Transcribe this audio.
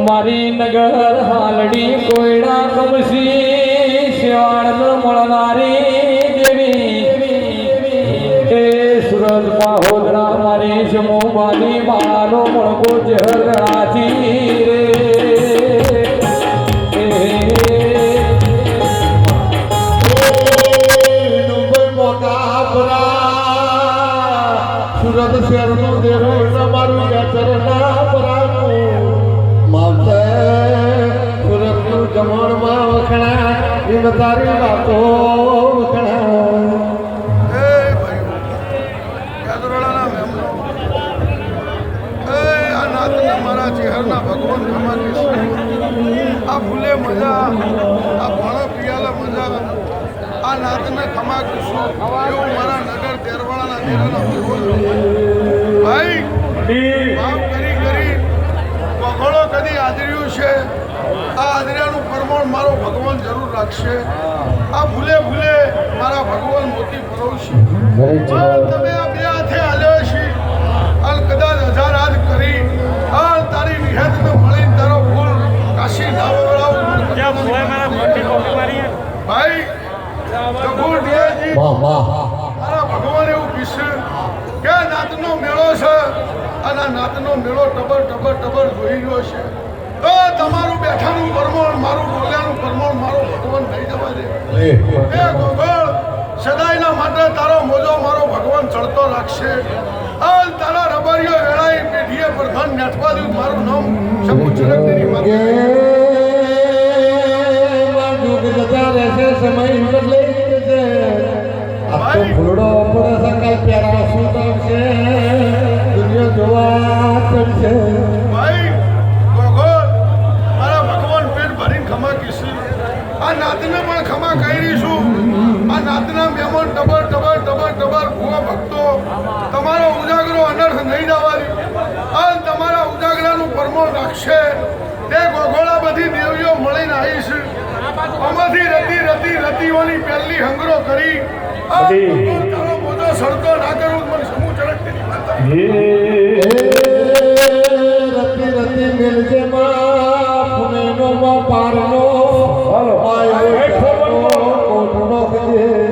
મારી નગર હાલડી કોયડા કમસી શિવાળ મળનારી દેવી એ સુરત પાહોદરા મારી સમૂહવાની મારો મળકો જહરાથી રે સુરત શહેરનું દેવું મારું ચરના પરાનું માવતે સુરતનું જમણમાં વખણા એમ તારી વાતો વખણા મારા ચહેરના ભગવાન આ ભૂલે મજા આ ભાણા પિયાલા મજા આ નાતને ખમા કુશું એવું મારા નગર તેરવાળાના તેરાના ભગવાન ભાઈ ભાવ કરી વગોળો કદી આદર્યું છે આ આદર્યાનું પ્રમાણ મારો ભગવાન જરૂર રાખશે આ ભૂલે મારા ભગવાન મોતી પરોવશે તમે આ બે હાથે હાલ્યો છે હાલ કદાચ 1000 હાથ કરી હાલ તારી નિહતને મળીને તારો ફૂલ કાશી નાવડાવ ભાઈ મારા ભગવાન એવું કીશે કે નાતનો મેળો છે અને નાતનો મેળો ટબર જોઈ રહ્યો છે તો તમારું બેઠાનું પરમોણ મારું બોલ્યાનું પરમોણ મારો ભગવાન નહીં જવા દે એ ગોગળ સદાયના માટે તારો મોજો મારો ભગવાન ચડતો રાખશે હાલ તારા રબારીઓ વેળાઈ પેઢીએ પ્રધાન નેઠવા દઉં મારું નામ સમુચરક તેરી માગે જતા રહેશે સમય બદલાઈ જશે આ તો ફૂલડો પડે સકાલ પ્યારા શું આવશે દુનિયા જોવા ચડશે ભાઈ ગોગળ મારા ભગવાન પેટ ભરીને ખમા કીશું આ નાતને પણ ખમા કરીશું આ નાતના મહેમાન ટબર ભૂવા ભક્તો તમારો ઉજાગરો અનર્થ નહીં જવાની આ તમારા ઉજાગરાનું પરમોણ રાખશે તે ગોગોળા બધી દેવીઓ મળીને આવીશ આમાંથી રતિઓની પહેલી હંગરો કરી તારો મોજો સડતો ના કરું મને સમૂહ ચડક તેની માતા રતિ મિલજે માં પુણેનો માં પારનો આયો કોટનો કજે